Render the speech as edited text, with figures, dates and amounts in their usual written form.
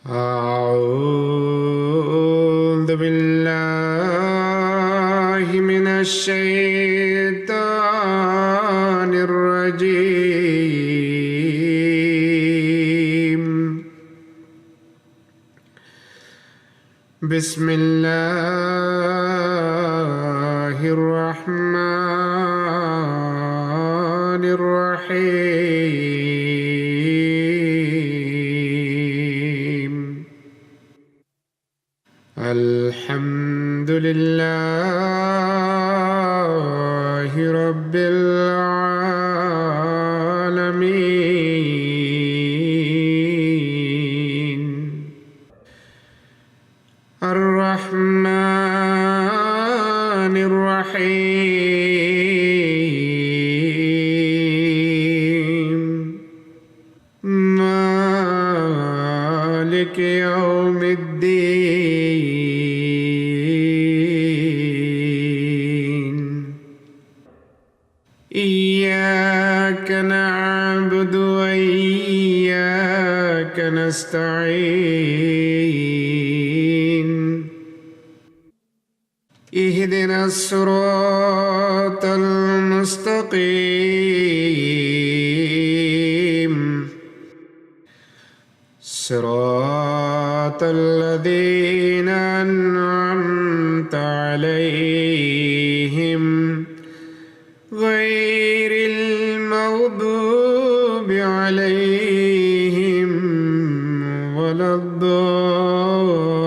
أعوذ بالله من الشيطان الرجيم. بسم الله الرحمن الرحيم. الحمد لله رب العالمين، الرحمن الرحيم، مالك يوم الدين. إياك نعبد وإياك نستعين. اهدنا الصراط المستقيم، صراط الذين أنعمت عليهم غير المغضوب عليهم ولا الضالين.